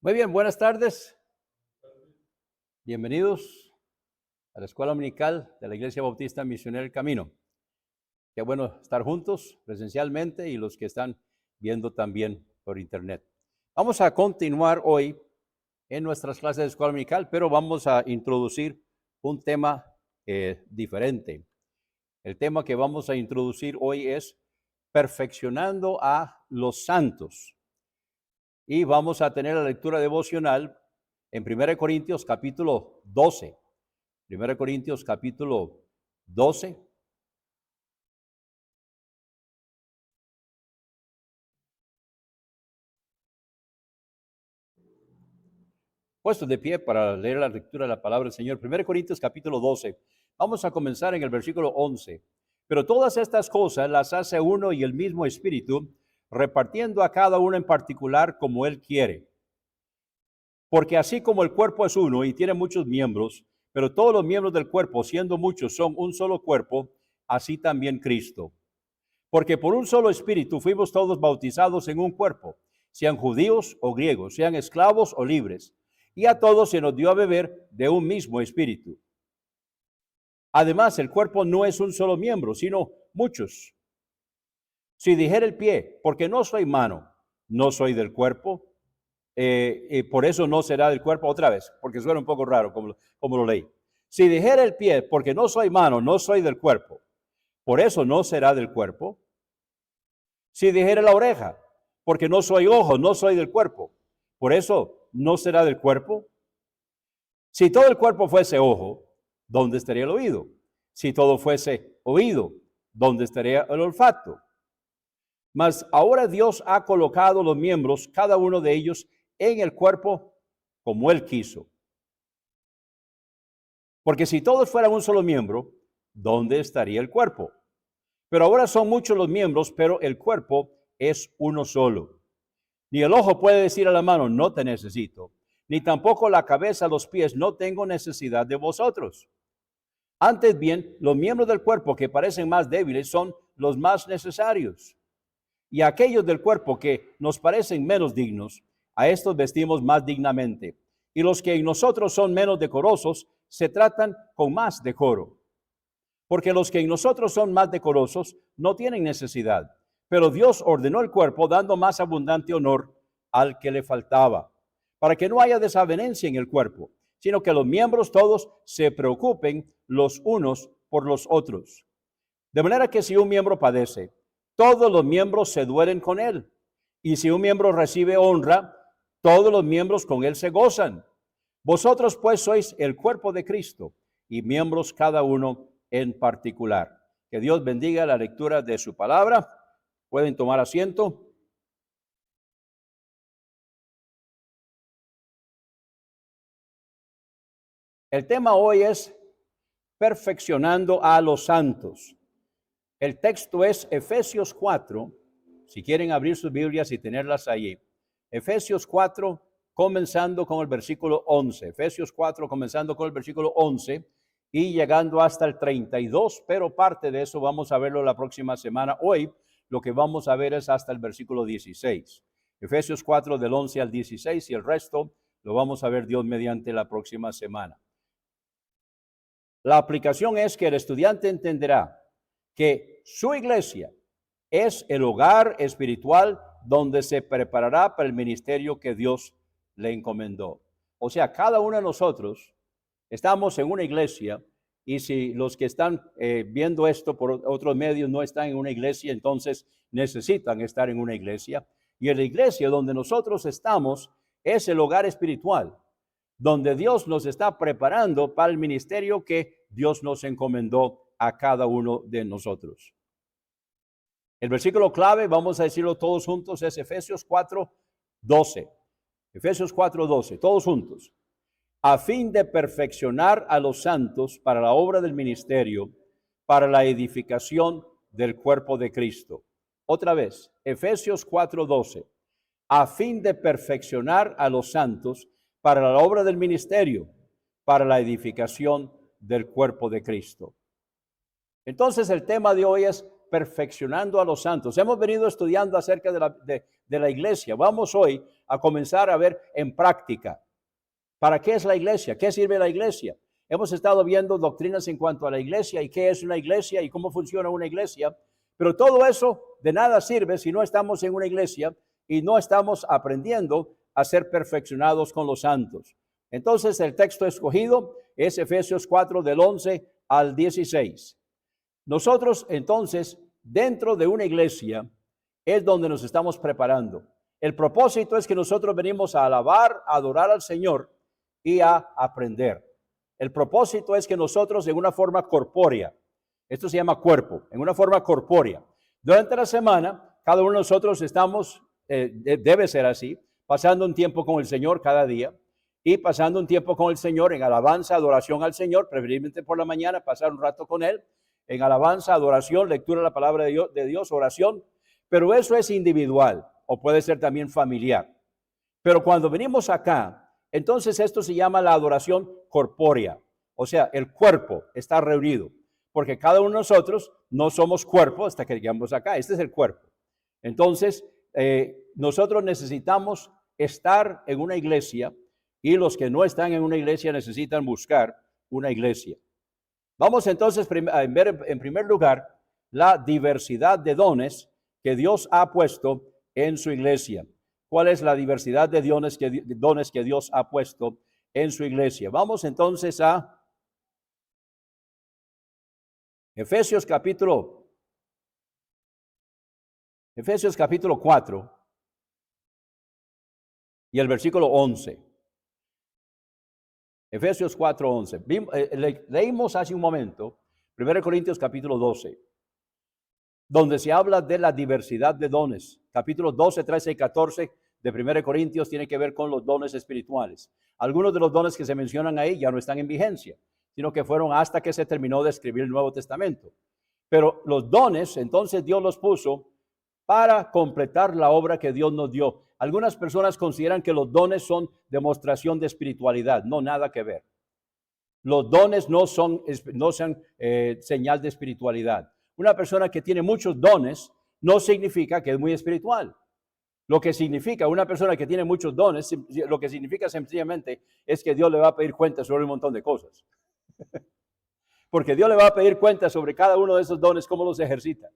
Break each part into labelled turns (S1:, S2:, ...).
S1: Muy bien, buenas tardes. Bienvenidos a la Escuela Dominical de la Iglesia Bautista Misionera El Camino. Qué bueno estar juntos presencialmente y los que están viendo también por internet. Vamos a continuar hoy en nuestras clases de Escuela Dominical, pero vamos a introducir un tema diferente. El tema que vamos a introducir hoy es perfeccionando a los santos. Y vamos a tener la lectura devocional en 1 Corintios capítulo 12. 1 Corintios capítulo 12. Puesto de pie para leer la lectura de la palabra del Señor. 1 Corintios capítulo 12. Vamos a comenzar en el versículo 11. Pero todas estas cosas las hace uno y el mismo Espíritu, repartiendo a cada uno en particular como Él quiere. Porque así como el cuerpo es uno y tiene muchos miembros, pero todos los miembros del cuerpo, siendo muchos, son un solo cuerpo, así también Cristo. Porque por un solo Espíritu fuimos todos bautizados en un cuerpo, sean judíos o griegos, sean esclavos o libres, y a todos se nos dio a beber de un mismo Espíritu. Además, el cuerpo no es un solo miembro, sino muchos. Si dijera el pie, porque no soy mano, no soy del cuerpo, por eso no será del cuerpo otra vez, porque suena un poco raro como lo leí. Si dijera el pie, porque no soy mano, no soy del cuerpo, por eso no será del cuerpo. Si dijera la oreja, porque no soy ojo, no soy del cuerpo, por eso no será del cuerpo. Si todo el cuerpo fuese ojo, ¿dónde estaría el oído? Si todo fuese oído, ¿dónde estaría el olfato? Mas ahora Dios ha colocado los miembros, cada uno de ellos, en el cuerpo como Él quiso. Porque si todos fueran un solo miembro, ¿dónde estaría el cuerpo? Pero ahora son muchos los miembros, pero el cuerpo es uno solo. Ni el ojo puede decir a la mano, no te necesito, ni tampoco la cabeza a los pies, no tengo necesidad de vosotros. Antes bien, los miembros del cuerpo que parecen más débiles son los más necesarios. Y aquellos del cuerpo que nos parecen menos dignos, a estos vestimos más dignamente. Y los que en nosotros son menos decorosos, se tratan con más decoro. Porque los que en nosotros son más decorosos no tienen necesidad, pero Dios ordenó el cuerpo dando más abundante honor al que le faltaba, para que no haya desavenencia en el cuerpo, sino que los miembros todos se preocupen los unos por los otros. De manera que si un miembro padece, todos los miembros se duelen con él. Y si un miembro recibe honra, todos los miembros con él se gozan. Vosotros pues sois el cuerpo de Cristo y miembros cada uno en particular. Que Dios bendiga la lectura de su palabra. Pueden tomar asiento. El tema hoy es perfeccionando a los santos. El texto es Efesios 4, si quieren abrir sus Biblias y tenerlas allí. Efesios 4, comenzando con el versículo 11. Efesios 4, comenzando con el versículo 11 y llegando hasta el 32, pero parte de eso vamos a verlo la próxima semana. Hoy lo que vamos a ver es hasta el versículo 16. Efesios 4 del 11 al 16 y el resto lo vamos a ver Dios mediante la próxima semana. La aplicación es que el estudiante entenderá que su iglesia es el hogar espiritual donde se preparará para el ministerio que Dios le encomendó. O sea, cada uno de nosotros estamos en una iglesia y si los que están viendo esto por otros medios no están en una iglesia, entonces necesitan estar en una iglesia. Y en la iglesia donde nosotros estamos es el hogar espiritual, donde Dios nos está preparando para el ministerio que Dios nos encomendó a cada uno de nosotros. El versículo clave, vamos a decirlo todos juntos, es Efesios 4:12. Efesios 4:12, todos juntos. A fin de perfeccionar a los santos para la obra del ministerio, para la edificación del cuerpo de Cristo. Otra vez, Efesios 4:12. A fin de perfeccionar a los santos para la obra del ministerio, para la edificación del cuerpo de Cristo. Entonces el tema de hoy es perfeccionando a los santos. Hemos venido estudiando acerca de la iglesia. Vamos hoy a comenzar a ver en práctica. ¿Para qué es la iglesia? ¿Qué sirve la iglesia? Hemos estado viendo doctrinas en cuanto a la iglesia y qué es una iglesia y cómo funciona una iglesia, pero todo eso de nada sirve si no estamos en una iglesia y no estamos aprendiendo a ser perfeccionados con los santos. Entonces el texto escogido es Efesios 4 del 11 al 16. Nosotros entonces dentro de una iglesia es donde nos estamos preparando. El propósito es que nosotros venimos a alabar, a adorar al Señor y a aprender. El propósito es que nosotros en una forma corpórea, esto se llama cuerpo, en una forma corpórea, durante la semana, cada uno de nosotros estamos, debe ser así, pasando un tiempo con el Señor cada día y pasando un tiempo con el Señor en alabanza, adoración al Señor, preferiblemente por la mañana, pasar un rato con Él, en alabanza, adoración, lectura de la palabra de Dios, oración, pero eso es individual o puede ser también familiar. Pero cuando venimos acá, entonces esto se llama la adoración corpórea, o sea, el cuerpo está reunido, porque cada uno de nosotros no somos cuerpo hasta que llegamos acá, este es el cuerpo. Entonces, nosotros necesitamos estar en una iglesia y los que no están en una iglesia necesitan buscar una iglesia. Vamos entonces a ver en primer lugar la diversidad de dones que Dios ha puesto en su iglesia. ¿Cuál es la diversidad de dones que Dios ha puesto en su iglesia? Vamos entonces a Efesios capítulo 4 y el versículo 11. Efesios 4:11. Leímos hace un momento 1 Corintios capítulo 12, donde se habla de la diversidad de dones. Capítulos 12, 13 y 14 de 1 Corintios tiene que ver con los dones espirituales. Algunos de los dones que se mencionan ahí ya no están en vigencia, sino que fueron hasta que se terminó de escribir el Nuevo Testamento. Pero los dones, entonces Dios los puso para completar la obra que Dios nos dio. Algunas personas consideran que los dones son demostración de espiritualidad. No, nada que ver. Los dones no son señal de espiritualidad. Una persona que tiene muchos dones no significa que es muy espiritual. Lo que significa una persona que tiene muchos dones, lo que significa sencillamente es que Dios le va a pedir cuentas sobre un montón de cosas. Porque Dios le va a pedir cuentas sobre cada uno de esos dones, cómo los ejercita.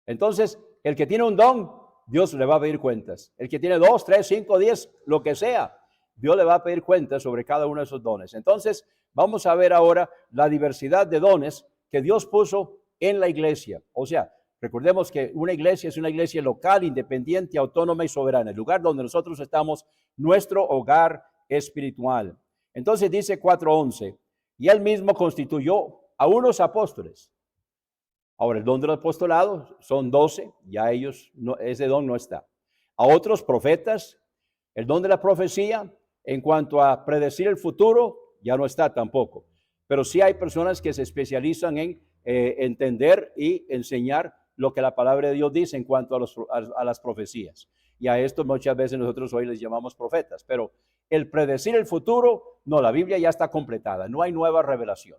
S1: Entonces, el que tiene un don, Dios le va a pedir cuentas. El que tiene 2, 3, 5, 10, lo que sea, Dios le va a pedir cuentas sobre cada uno de esos dones. Entonces, vamos a ver ahora la diversidad de dones que Dios puso en la iglesia. O sea, recordemos que una iglesia es una iglesia local, independiente, autónoma y soberana. El lugar donde nosotros estamos, nuestro hogar espiritual. Entonces dice 4:11, y él mismo constituyó a unos apóstoles. Ahora, el don del apostolado son 12, ya ese don no está. A otros profetas, el don de la profecía, en cuanto a predecir el futuro, ya no está tampoco. Pero sí hay personas que se especializan en entender y enseñar lo que la palabra de Dios dice en cuanto a las profecías. Y a esto muchas veces nosotros hoy les llamamos profetas. Pero el predecir el futuro, no, la Biblia ya está completada, no hay nueva revelación.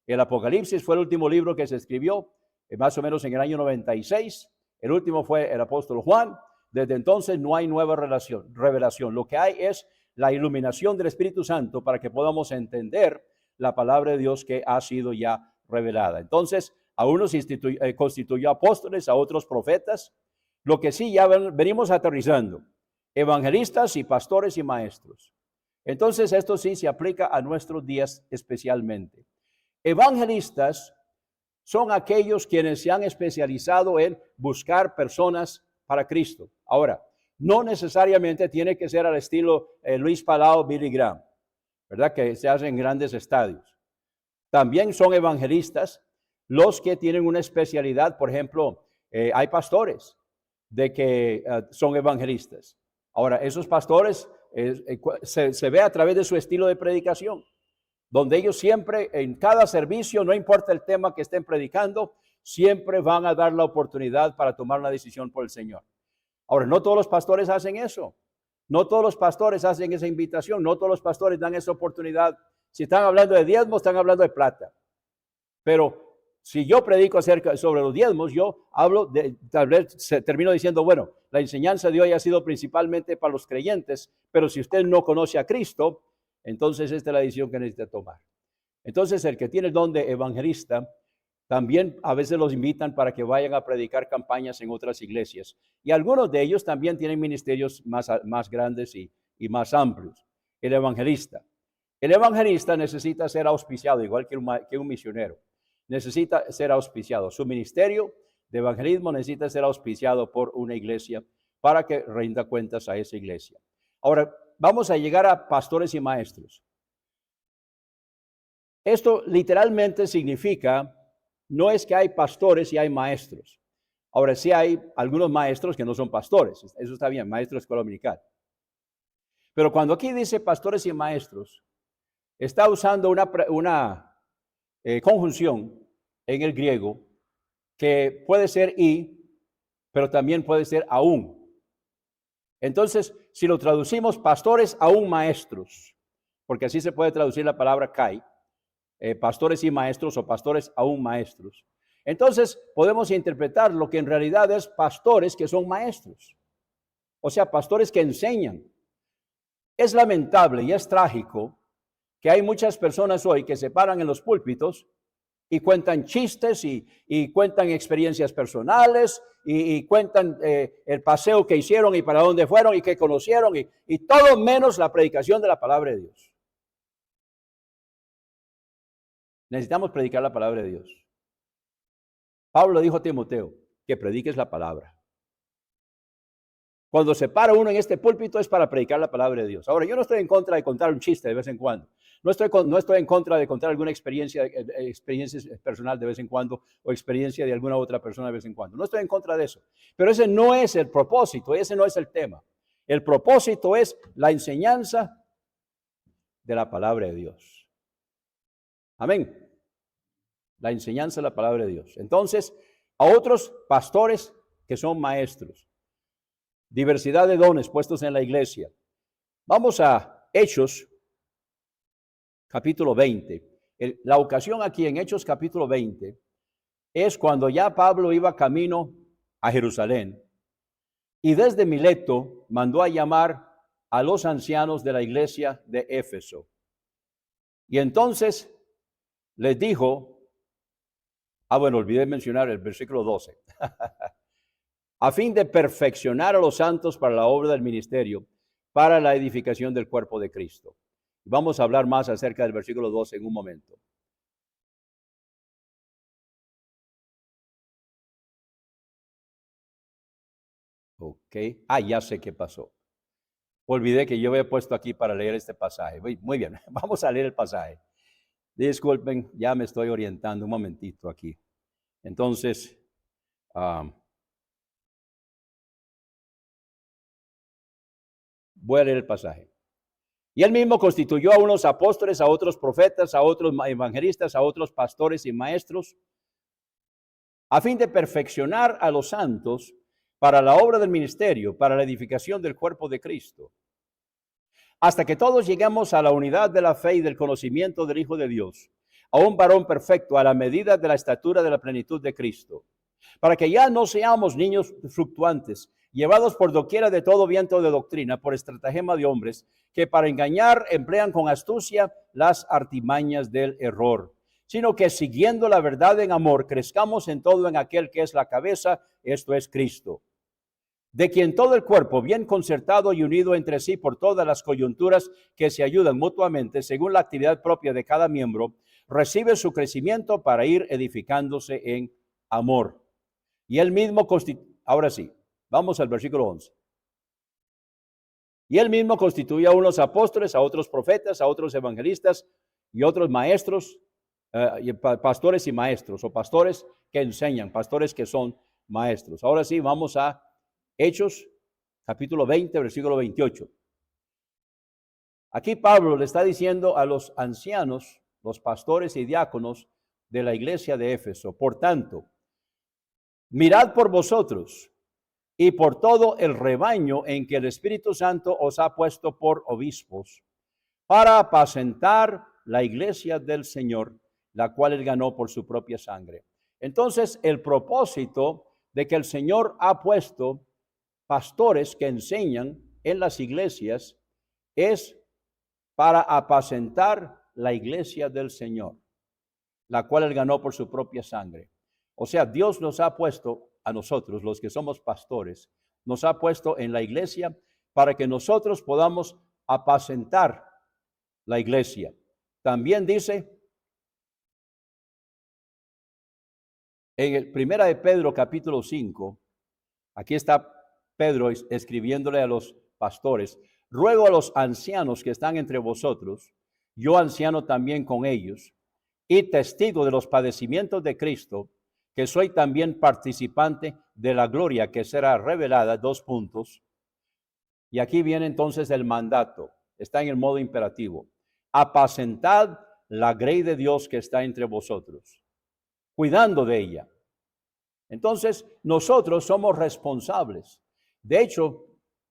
S1: El Apocalipsis fue el último libro que se escribió, más o menos en el año 96. El último fue el apóstol Juan. Desde entonces no hay nueva revelación. Lo que hay es la iluminación del Espíritu Santo para que podamos entender la palabra de Dios que ha sido ya revelada. Entonces, a unos constituyó apóstoles, a otros profetas. Lo que sí ya venimos aterrizando, evangelistas y pastores y maestros. Entonces, esto sí se aplica a nuestros días especialmente. Evangelistas son aquellos quienes se han especializado en buscar personas para Cristo. Ahora, no necesariamente tiene que ser al estilo Luis Palau, Billy Graham, ¿verdad? Que se hacen en grandes estadios. También son evangelistas los que tienen una especialidad. Por ejemplo, hay pastores de que son evangelistas. Ahora, esos pastores se ve a través de su estilo de predicación, donde ellos siempre, en cada servicio, no importa el tema que estén predicando, siempre van a dar la oportunidad para tomar una decisión por el Señor. Ahora, no todos los pastores hacen eso. No todos los pastores hacen esa invitación. No todos los pastores dan esa oportunidad. Si están hablando de diezmos, están hablando de plata. Pero Si yo predico sobre los diezmos, yo hablo, tal vez termino diciendo, bueno, la enseñanza de hoy ha sido principalmente para los creyentes, pero si usted no conoce a Cristo, entonces esta es la decisión que necesita tomar. Entonces, el que tiene el don de evangelista, también a veces los invitan para que vayan a predicar campañas en otras iglesias. Y algunos de ellos también tienen ministerios más grandes y más amplios. El evangelista necesita ser auspiciado, igual que un misionero. Necesita ser auspiciado. Su ministerio de evangelismo necesita ser auspiciado por una iglesia para que rinda cuentas a esa iglesia. Ahora, vamos a llegar a pastores y maestros. Esto literalmente significa, no es que hay pastores y hay maestros. Ahora sí hay algunos maestros que no son pastores, eso está bien, maestro de escuela dominical. Pero cuando aquí dice pastores y maestros, está usando una conjunción en el griego que puede ser y, pero también puede ser aún. Entonces, si lo traducimos pastores aún maestros, porque así se puede traducir la palabra kai, pastores y maestros o pastores aún maestros. Entonces podemos interpretar lo que en realidad es pastores que son maestros, o sea, pastores que enseñan. Es lamentable y es trágico que hay muchas personas hoy que se paran en los púlpitos y cuentan chistes y cuentan experiencias personales y cuentan el paseo que hicieron y para dónde fueron y qué conocieron y todo menos la predicación de la palabra de Dios. Necesitamos predicar la palabra de Dios. Pablo dijo a Timoteo que prediques la palabra. Cuando se para uno en este púlpito es para predicar la palabra de Dios. Ahora, yo no estoy en contra de contar un chiste de vez en cuando. No estoy en contra de contar alguna experiencia personal de vez en cuando o experiencia de alguna otra persona de vez en cuando. No estoy en contra de eso. Pero ese no es el propósito, ese no es el tema. El propósito es la enseñanza de la palabra de Dios. Amén. La enseñanza de la palabra de Dios. Entonces, a otros pastores que son maestros. Diversidad de dones puestos en la iglesia. Vamos a Hechos, capítulo 20. La ocasión aquí en Hechos, capítulo 20, es cuando ya Pablo iba camino a Jerusalén. Y desde Mileto mandó a llamar a los ancianos de la iglesia de Éfeso. Y entonces les dijo, olvidé mencionar el versículo 12. A fin de perfeccionar a los santos para la obra del ministerio, para la edificación del cuerpo de Cristo. Vamos a hablar más acerca del versículo 12 en un momento. Ok. Ya sé qué pasó. Olvidé que yo había puesto aquí para leer este pasaje. Muy bien, vamos a leer el pasaje. Disculpen, ya me estoy orientando un momentito aquí. Entonces, voy a leer el pasaje. Y él mismo constituyó a unos apóstoles, a otros profetas, a otros evangelistas, a otros pastores y maestros, a fin de perfeccionar a los santos para la obra del ministerio, para la edificación del cuerpo de Cristo, hasta que todos lleguemos a la unidad de la fe y del conocimiento del Hijo de Dios, a un varón perfecto, a la medida de la estatura de la plenitud de Cristo, para que ya no seamos niños fluctuantes, llevados por doquiera de todo viento de doctrina, por estratagema de hombres, que para engañar emplean con astucia las artimañas del error, sino que siguiendo la verdad en amor, crezcamos en todo en aquel que es la cabeza, esto es Cristo, de quien todo el cuerpo, bien concertado y unido entre sí por todas las coyunturas que se ayudan mutuamente, según la actividad propia de cada miembro, recibe su crecimiento para ir edificándose en amor. Y él mismo ahora sí, vamos al versículo 11. Y él mismo constituyó a unos apóstoles, a otros profetas, a otros evangelistas y otros maestros, pastores y maestros, o pastores que enseñan, pastores que son maestros. Ahora sí, vamos a Hechos, capítulo 20, versículo 28. Aquí Pablo le está diciendo a los ancianos, los pastores y diáconos de la iglesia de Éfeso, por tanto, mirad por vosotros y por todo el rebaño en que el Espíritu Santo os ha puesto por obispos, para apacentar la iglesia del Señor, la cual él ganó por su propia sangre. Entonces, el propósito de que el Señor ha puesto pastores que enseñan en las iglesias es para apacentar la iglesia del Señor, la cual Él ganó por su propia sangre. O sea, Dios nos ha puesto a nosotros, los que somos pastores, nos ha puesto en la iglesia para que nosotros podamos apacentar la iglesia. También dice en el Primera de Pedro capítulo 5, aquí está Pedro escribiéndole a los pastores: ruego a los ancianos que están entre vosotros, yo anciano también con ellos, y testigo de los padecimientos de Cristo, que soy también participante de la gloria que será revelada. Dos puntos. Y aquí viene entonces el mandato, está en el modo imperativo: apacentad la grey de Dios que está entre vosotros, cuidando de ella. Entonces, nosotros somos responsables. De hecho,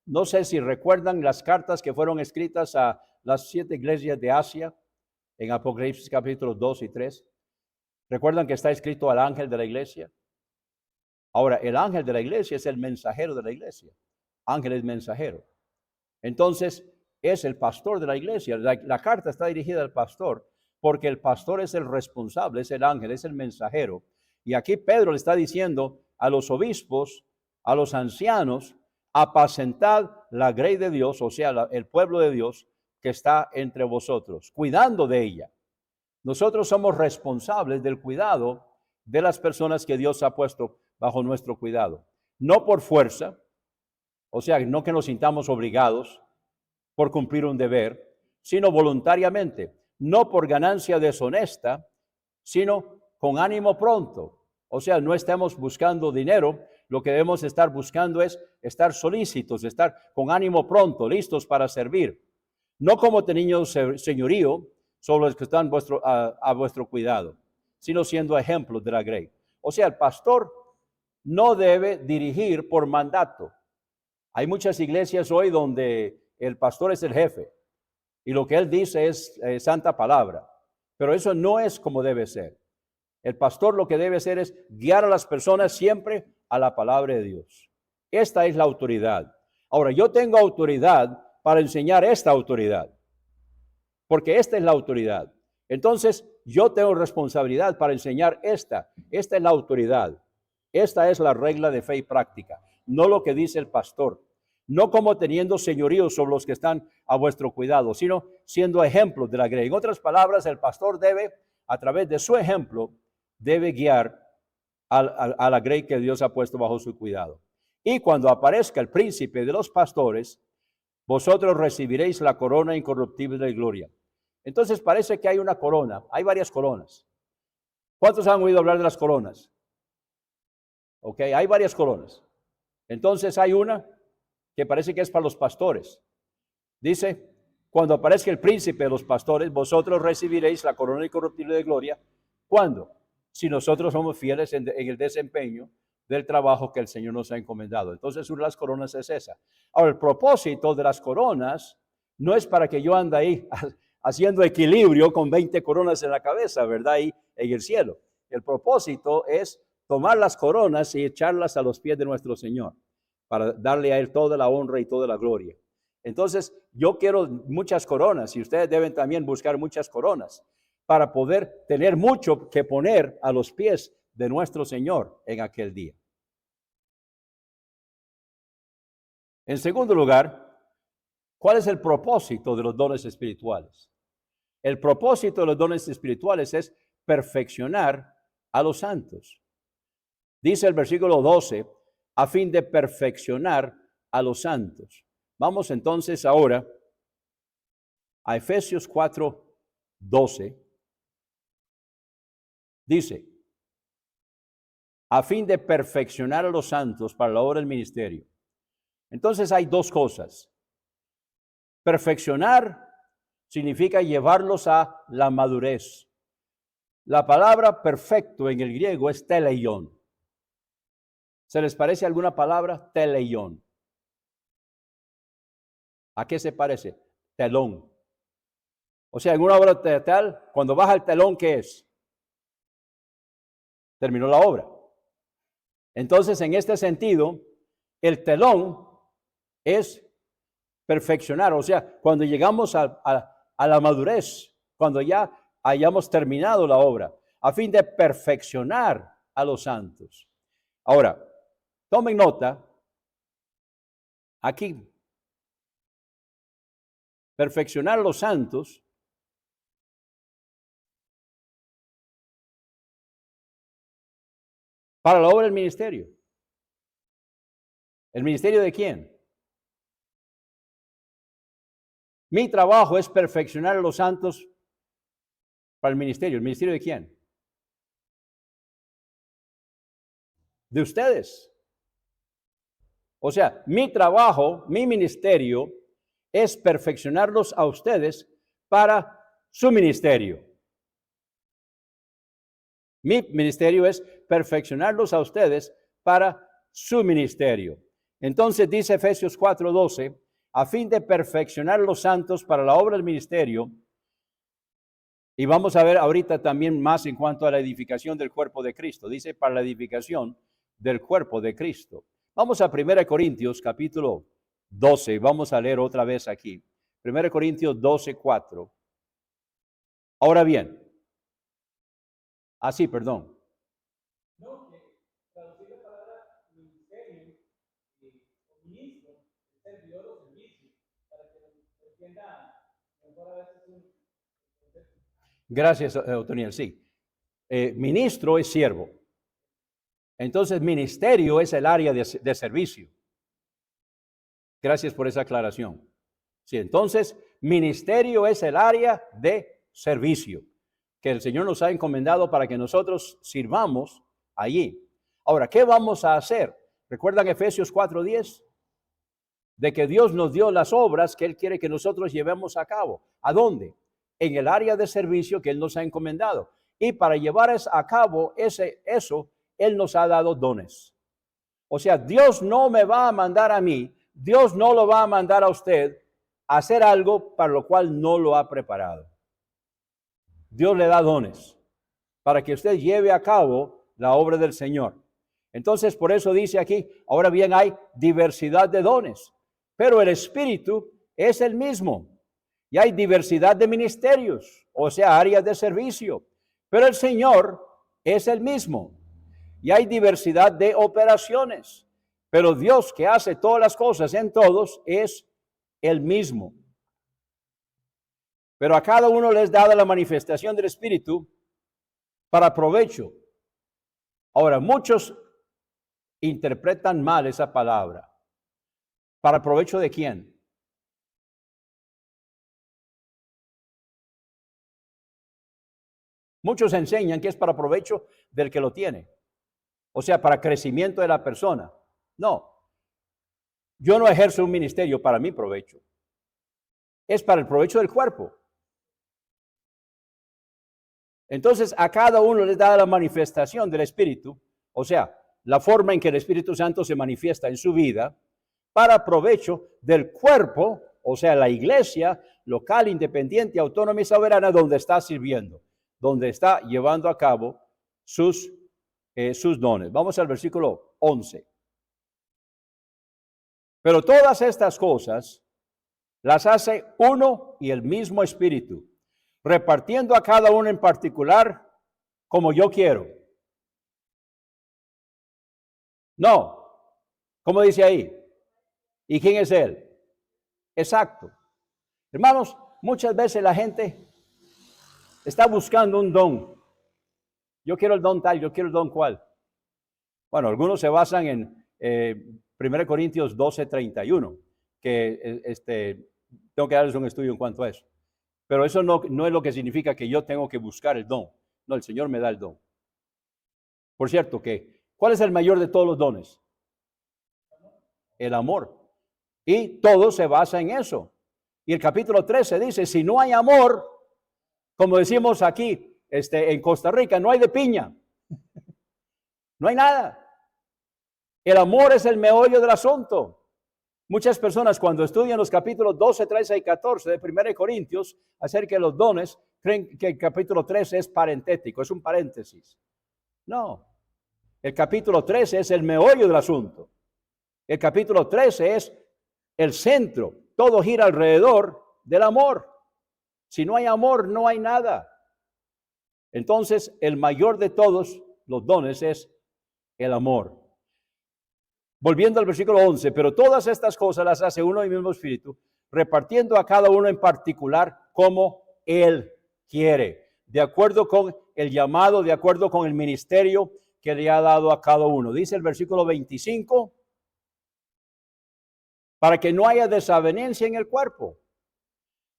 S1: no sé si recuerdan las cartas que fueron escritas a las 7 iglesias de Asia, en Apocalipsis capítulos 2 y 3. ¿Recuerdan que está escrito al ángel de la iglesia? Ahora, el ángel de la iglesia es el mensajero de la iglesia. Ángel es mensajero. Entonces, es el pastor de la iglesia. La carta está dirigida al pastor, porque el pastor es el responsable, es el ángel, es el mensajero. Y aquí Pedro le está diciendo a los obispos, a los ancianos: apacentad la grey de Dios, o sea, el pueblo de Dios que está entre vosotros, cuidando de ella. Nosotros somos responsables del cuidado de las personas que Dios ha puesto bajo nuestro cuidado. No por fuerza, o sea, no que nos sintamos obligados por cumplir un deber, sino voluntariamente, no por ganancia deshonesta, sino con ánimo pronto. O sea, no estamos buscando dinero, lo que debemos estar buscando es estar solícitos, estar con ánimo pronto, listos para servir. No como teniendo señorío sobre los que están a vuestro cuidado, sino siendo ejemplos de la grey. O sea, el pastor no debe dirigir por mandato. Hay muchas iglesias hoy donde el pastor es el jefe y lo que él dice es santa palabra, pero eso no es como debe ser. El pastor lo que debe hacer es guiar a las personas siempre a la palabra de Dios. Esta es la autoridad. Ahora, yo tengo autoridad para enseñar esta autoridad, porque esta es la autoridad. Entonces, yo tengo responsabilidad para enseñar esta. Esta es la autoridad. Esta es la regla de fe y práctica, no lo que dice el pastor. No como teniendo señorío sobre los que están a vuestro cuidado, sino siendo ejemplos de la grey. En otras palabras, el pastor debe, a través de su ejemplo, debe guiar a la grey que Dios ha puesto bajo su cuidado. Y cuando aparezca el príncipe de los pastores, vosotros recibiréis la corona incorruptible de gloria. Entonces parece que hay una corona, hay varias coronas. ¿Cuántos han oído hablar de las coronas? Ok, hay varias coronas. Entonces hay una que parece que es para los pastores. Dice: cuando aparezca el príncipe de los pastores, vosotros recibiréis la corona incorruptible de gloria. ¿Cuándo? Si nosotros somos fieles en el desempeño del trabajo que el Señor nos ha encomendado. Entonces, una de las coronas es esa. Ahora, el propósito de las coronas no es para que yo ande ahí haciendo equilibrio con 20 coronas en la cabeza, ¿verdad? Ahí en el cielo. El propósito es tomar las coronas y echarlas a los pies de nuestro Señor, para darle a Él toda la honra y toda la gloria. Entonces, yo quiero muchas coronas y ustedes deben también buscar muchas coronas para poder tener mucho que poner a los pies de nuestro Señor en aquel día. En segundo lugar, ¿cuál es el propósito de los dones espirituales? El propósito de los dones espirituales es perfeccionar a los santos. Dice el versículo 12, a fin de perfeccionar a los santos. Vamos entonces ahora a Efesios 4:12. Dice: a fin de perfeccionar a los santos para la obra del ministerio. Entonces hay dos cosas. Perfeccionar significa llevarlos a la madurez. La palabra perfecto en el griego es teleion. ¿Se les parece alguna palabra? Teleion. ¿A qué se parece? Telón. O sea, en una obra teatral, cuando baja el telón, ¿qué es? terminó la obra. Entonces, en este sentido, el telón es perfeccionar, o sea, cuando llegamos a la madurez, cuando ya hayamos terminado la obra, a fin de perfeccionar a los santos. Ahora, tomen nota, aquí, perfeccionar a los santos para la obra del ministerio. ¿El ministerio de quién? Mi trabajo es perfeccionar a los santos para el ministerio. ¿El ministerio de quién? De ustedes. O sea, mi trabajo, mi ministerio es perfeccionarlos a ustedes para su ministerio. Mi ministerio es perfeccionarlos a ustedes para su ministerio. Entonces dice Efesios 4:12, a fin de perfeccionar los santos para la obra del ministerio. Y vamos a ver ahorita también más en cuanto a la edificación del cuerpo de Cristo. Dice para la edificación del cuerpo de Cristo. Vamos a 1 Corintios capítulo 12. Vamos a leer otra vez aquí. 1 Corintios 12:4. Ahora bien. Perdón.
S2: No, que traducir la palabra ministerio o ministro, servidor o servicio, para que lo entienda mejor a veces un concepto.
S1: Gracias, Otoniel. Sí. Ministro es siervo. Entonces, ministerio es el área de servicio. Gracias por esa aclaración. Sí, entonces, ministerio es el área de servicio que el Señor nos ha encomendado para que nosotros sirvamos allí. Ahora, ¿qué vamos a hacer? ¿Recuerdan Efesios 4:10? De que Dios nos dio las obras que Él quiere que nosotros llevemos a cabo. ¿A dónde? En el área de servicio que Él nos ha encomendado. Y para llevar a cabo eso, Él nos ha dado dones. O sea, Dios no me va a mandar a mí, Dios no lo va a mandar a usted a hacer algo para lo cual no lo ha preparado. Dios le da dones para que usted lleve a cabo la obra del Señor. Entonces, por eso dice aquí, ahora bien hay diversidad de dones, pero el Espíritu es el mismo. Y hay diversidad de ministerios, o sea, áreas de servicio, pero el Señor es el mismo. Y hay diversidad de operaciones, pero Dios que hace todas las cosas en todos es el mismo. Pero a cada uno les dada la manifestación del Espíritu para provecho. Ahora, muchos interpretan mal esa palabra. ¿Para provecho de quién? Muchos enseñan que es para provecho del que lo tiene. O sea, para crecimiento de la persona. No. Yo no ejerzo un ministerio para mi provecho. Es para el provecho del cuerpo. Entonces, a cada uno les da la manifestación del Espíritu, o sea, la forma en que el Espíritu Santo se manifiesta en su vida, para provecho del cuerpo, o sea, la iglesia local, independiente, autónoma y soberana, donde está sirviendo, donde está llevando a cabo sus dones. Vamos al versículo 11. Pero todas estas cosas las hace uno y el mismo Espíritu, repartiendo a cada uno en particular como yo quiero. No, como dice ahí. ¿Y quién es Él? Exacto. Hermanos, muchas veces la gente está buscando un don. Yo quiero el don tal, yo quiero el don cual. Bueno, algunos se basan en 1 Corintios 12:31, que tengo que darles un estudio en cuanto a eso. Pero eso no es lo que significa que yo tengo que buscar el don. No, el Señor me da el don. Por cierto, ¿cuál es el mayor de todos los dones? El amor. Y todo se basa en eso. Y el capítulo 13 dice, si no hay amor, como decimos aquí en Costa Rica, no hay de piña. No hay nada. El amor es el meollo del asunto. Muchas personas cuando estudian los capítulos 12, 13 y 14 de 1 Corintios acerca de los dones, creen que el capítulo 13 es parentético, es un paréntesis. No, El capítulo 13 es el meollo del asunto. El capítulo 13 es el centro. Todo gira alrededor del amor. Si no hay amor, no hay nada. Entonces, el mayor de todos los dones es el amor. Volviendo al versículo 11, pero todas estas cosas las hace uno y mismo Espíritu, repartiendo a cada uno en particular como Él quiere, de acuerdo con el llamado, de acuerdo con el ministerio que le ha dado a cada uno. Dice el versículo 25, para que no haya desavenencia en el cuerpo,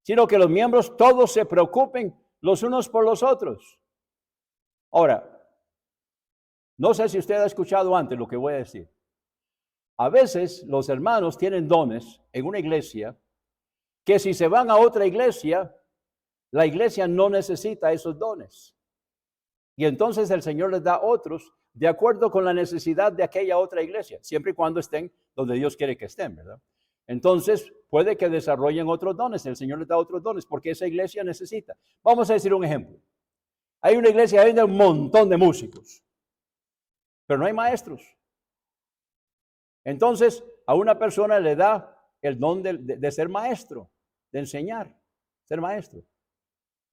S1: sino que los miembros todos se preocupen los unos por los otros. Ahora, no sé si usted ha escuchado antes lo que voy a decir. A veces los hermanos tienen dones en una iglesia que si se van a otra iglesia, la iglesia no necesita esos dones. Y entonces el Señor les da otros de acuerdo con la necesidad de aquella otra iglesia, siempre y cuando estén donde Dios quiere que estén, ¿verdad? Entonces puede que desarrollen otros dones, el Señor les da otros dones porque esa iglesia necesita. Vamos a decir un ejemplo. Hay una iglesia donde hay un montón de músicos, pero no hay maestros. Entonces a una persona le da el don de ser maestro, de enseñar, ser maestro.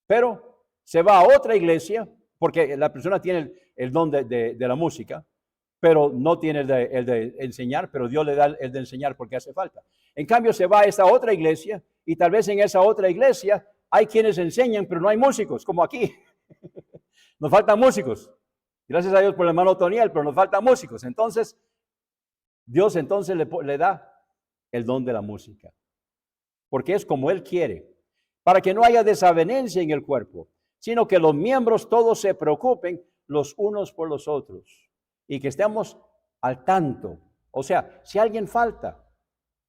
S1: Pero se va a otra iglesia, porque la persona tiene el don de la música, pero no tiene el de enseñar, pero Dios le da el de enseñar porque hace falta. En cambio, se va a esa otra iglesia, y tal vez en esa otra iglesia hay quienes enseñan, pero no hay músicos, como aquí. Nos faltan músicos. Gracias a Dios por el hermano Toniel, pero nos faltan músicos. Entonces, Dios entonces le da el don de la música, porque es como Él quiere, para que no haya desavenencia en el cuerpo, sino que los miembros todos se preocupen los unos por los otros y que estemos al tanto. O sea, si alguien falta,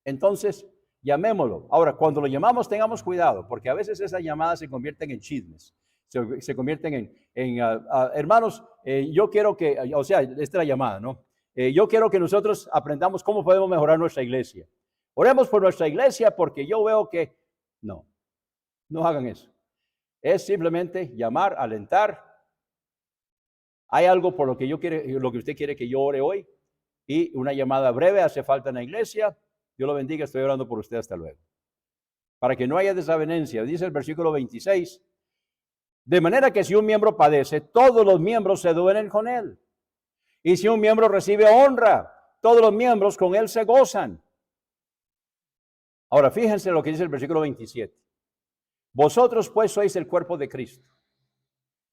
S1: entonces llamémoslo. Ahora, cuando lo llamamos, tengamos cuidado, porque a veces esas llamadas se convierten en chismes, se convierten hermanos, yo quiero que, o sea, esta es la llamada, ¿no? Yo quiero que nosotros aprendamos cómo podemos mejorar nuestra iglesia. Oremos por nuestra iglesia porque yo veo que no hagan eso. Es simplemente llamar, alentar. Hay algo por lo que usted quiere que yo ore hoy, y una llamada breve hace falta en la iglesia. Dios lo bendiga, estoy orando por usted, hasta luego. Para que no haya desavenencia, dice el versículo 26, de manera que si un miembro padece, todos los miembros se duelen con él. Y si un miembro recibe honra, todos los miembros con él se gozan. Ahora, fíjense lo que dice el versículo 27. Vosotros pues sois el cuerpo de Cristo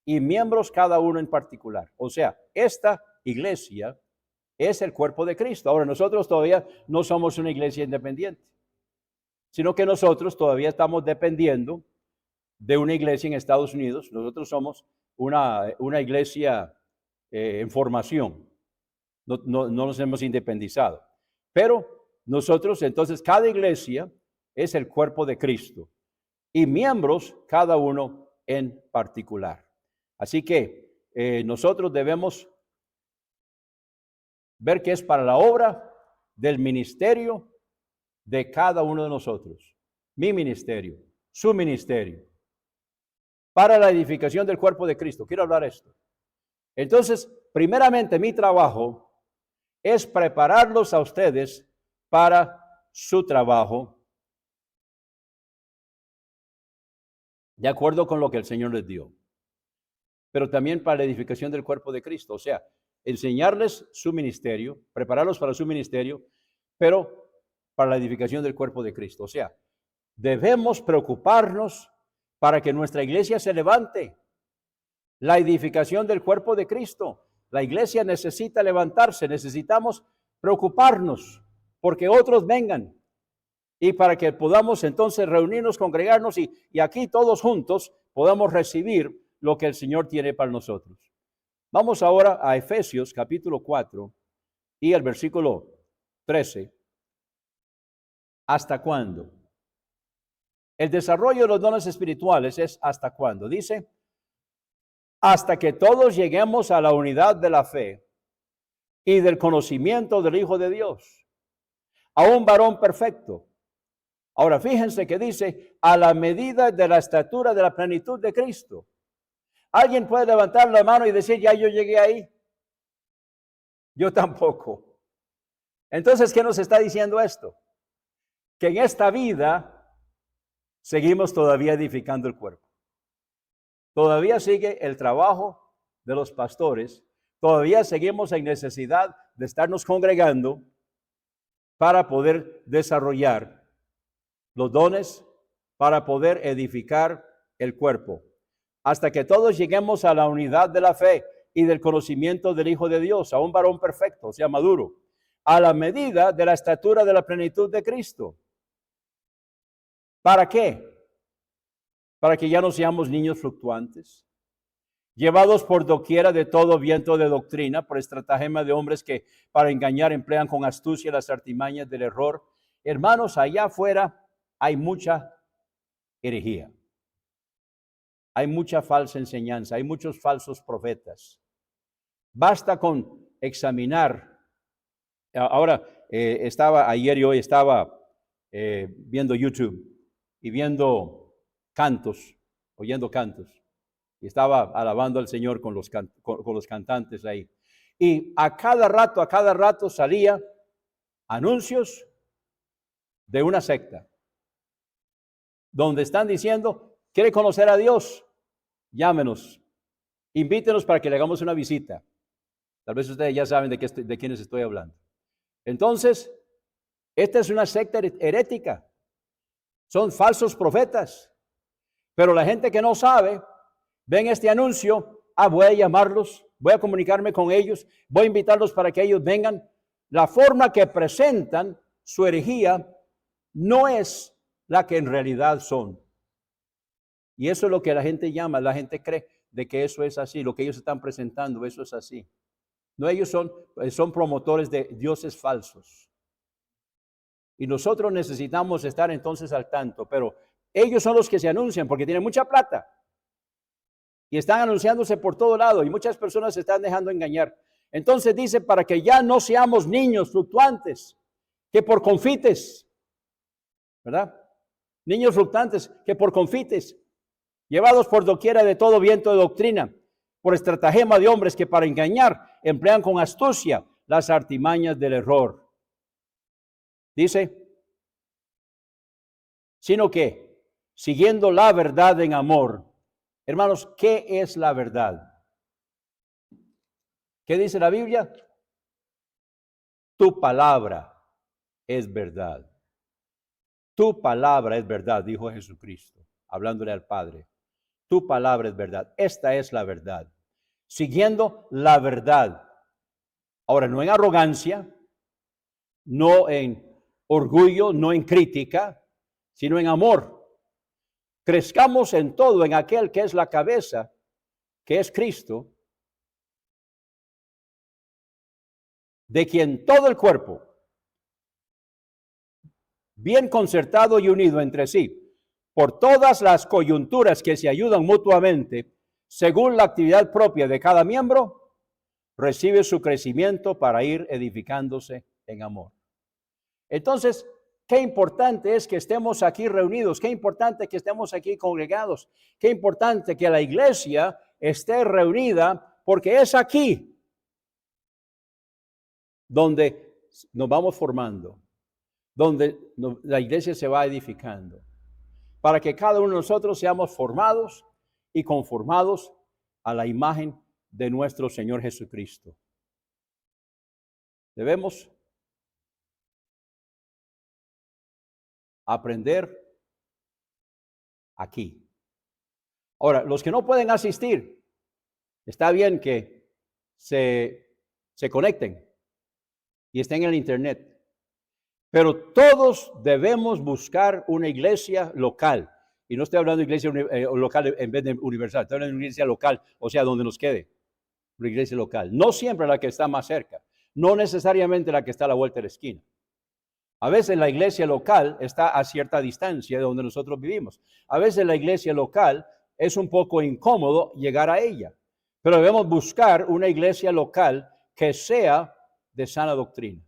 S1: y miembros cada uno en particular. O sea, esta iglesia es el cuerpo de Cristo. Ahora, nosotros todavía no somos una iglesia independiente, sino que nosotros todavía estamos dependiendo de una iglesia en Estados Unidos. Nosotros somos una iglesia en formación. No nos hemos independizado. Pero nosotros, entonces, cada iglesia es el cuerpo de Cristo y miembros cada uno en particular. Así que nosotros debemos ver que es para la obra del ministerio de cada uno de nosotros. Mi ministerio, su ministerio, para la edificación del cuerpo de Cristo. Quiero hablar esto. Entonces, primeramente, mi trabajo es prepararlos a ustedes para su trabajo, de acuerdo con lo que el Señor les dio, pero también para la edificación del cuerpo de Cristo. O sea, enseñarles su ministerio, prepararlos para su ministerio, pero para la edificación del cuerpo de Cristo. O sea, debemos preocuparnos para que nuestra iglesia se levante. La edificación del cuerpo de Cristo. La iglesia necesita levantarse, necesitamos preocuparnos porque otros vengan y para que podamos entonces reunirnos, congregarnos y aquí todos juntos podamos recibir lo que el Señor tiene para nosotros. Vamos ahora a Efesios capítulo 4 y el versículo 13. ¿Hasta cuándo? El desarrollo de los dones espirituales es ¿hasta cuándo? Dice, hasta que todos lleguemos a la unidad de la fe y del conocimiento del Hijo de Dios, a un varón perfecto. Ahora fíjense que dice, a la medida de la estatura de la plenitud de Cristo. ¿Alguien puede levantar la mano y decir, ya yo llegué ahí? Yo tampoco. Entonces, ¿qué nos está diciendo esto? Que en esta vida seguimos todavía edificando el cuerpo. Todavía sigue el trabajo de los pastores. Todavía seguimos en necesidad de estarnos congregando para poder desarrollar los dones, para poder edificar el cuerpo, hasta que todos lleguemos a la unidad de la fe y del conocimiento del Hijo de Dios, a un varón perfecto, o sea, maduro, a la medida de la estatura de la plenitud de Cristo. ¿Para qué? Para que ya no seamos niños fluctuantes, llevados por doquiera de todo viento de doctrina, por estratagema de hombres que para engañar emplean con astucia las artimañas del error. Hermanos, allá afuera hay mucha herejía. Hay mucha falsa enseñanza, hay muchos falsos profetas. Basta con examinar. Ahora, ayer y hoy estaba viendo YouTube y viendo cantos, oyendo cantos. Y estaba alabando al Señor con los cantantes ahí. Y a cada rato salía anuncios de una secta, donde están diciendo, ¿quiere conocer a Dios? Llámenos, invítenos para que le hagamos una visita. Tal vez ustedes ya saben de quiénes estoy hablando. Entonces, esta es una secta herética. Son falsos profetas. Pero la gente que no sabe, ven este anuncio, voy a llamarlos, voy a comunicarme con ellos, voy a invitarlos para que ellos vengan. La forma que presentan su herejía no es la que en realidad son. Y eso es lo que la gente llama, la gente cree de que eso es así, lo que ellos están presentando, eso es así. No, ellos son promotores de dioses falsos. Y nosotros necesitamos estar entonces al tanto, pero ellos son los que se anuncian porque tienen mucha plata. Y están anunciándose por todo lado y muchas personas se están dejando engañar. Entonces dice, para que ya no seamos niños fluctuantes, que por confites, ¿verdad? Niños fluctuantes, que por confites, llevados por doquiera de todo viento de doctrina, por estratagema de hombres que para engañar emplean con astucia las artimañas del error. Dice, sino que, siguiendo la verdad en amor. Hermanos, ¿qué es la verdad? ¿Qué dice la Biblia? Tu palabra es verdad. Tu palabra es verdad, dijo Jesucristo, hablándole al Padre. Tu palabra es verdad. Esta es la verdad. Siguiendo la verdad. Ahora, no en arrogancia, no en orgullo, no en crítica, sino en amor. Crezcamos en todo, en aquel que es la cabeza, que es Cristo, de quien todo el cuerpo, bien concertado y unido entre sí, por todas las coyunturas que se ayudan mutuamente, según la actividad propia de cada miembro, recibe su crecimiento para ir edificándose en amor. Entonces, qué importante es que estemos aquí reunidos, qué importante que estemos aquí congregados, qué importante que la iglesia esté reunida, porque es aquí donde nos vamos formando, donde la iglesia se va edificando, para que cada uno de nosotros seamos formados y conformados a la imagen de nuestro Señor Jesucristo. Debemos aprender aquí. Ahora, los que no pueden asistir, está bien que se conecten y estén en el internet. Pero todos debemos buscar una iglesia local. Y no estoy hablando de iglesia local en vez de universal, estoy hablando de una iglesia local, o sea, donde nos quede. Una iglesia local. No siempre la que está más cerca, no necesariamente la que está a la vuelta de la esquina. A veces la iglesia local está a cierta distancia de donde nosotros vivimos. A veces la iglesia local es un poco incómodo llegar a ella. Pero debemos buscar una iglesia local que sea de sana doctrina,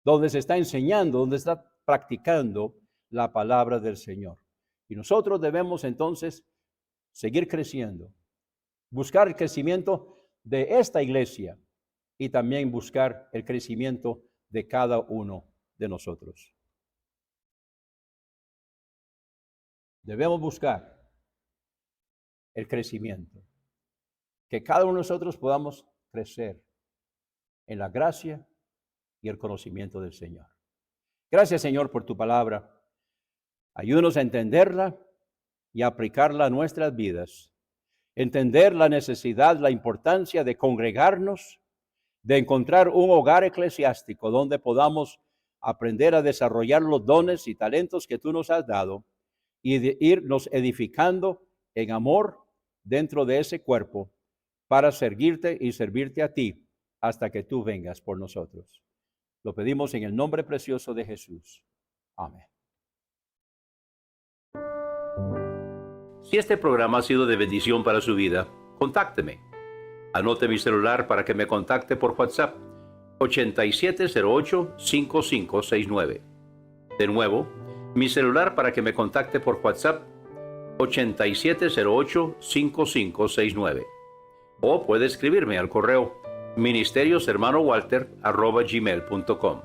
S1: donde se está enseñando, donde está practicando la palabra del Señor. Y nosotros debemos entonces seguir creciendo, buscar el crecimiento de esta iglesia, y también buscar el crecimiento de cada uno de nosotros. Debemos buscar el crecimiento, que cada uno de nosotros podamos crecer en la gracia y el conocimiento del Señor. Gracias, Señor, por tu palabra. Ayúdanos a entenderla y a aplicarla a nuestras vidas. Entender la necesidad, la importancia de congregarnos, de encontrar un hogar eclesiástico donde podamos aprender a desarrollar los dones y talentos que tú nos has dado y de irnos edificando en amor dentro de ese cuerpo para servirte y servirte a ti hasta que tú vengas por nosotros. Lo pedimos en el nombre precioso de Jesús. Amén.
S3: Si este programa ha sido de bendición para su vida, contácteme. Anote mi celular para que me contacte por WhatsApp 8708-5569. De nuevo, mi celular para que me contacte por WhatsApp 8708-5569. O puede escribirme al correo ministerioshermanowalter@gmail.com.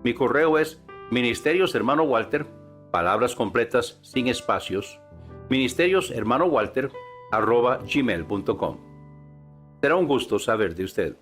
S3: Mi correo es ministerioshermanowalter, palabras completas sin espacios, ministerioshermanowalter@gmail.com. Será un gusto saber de usted.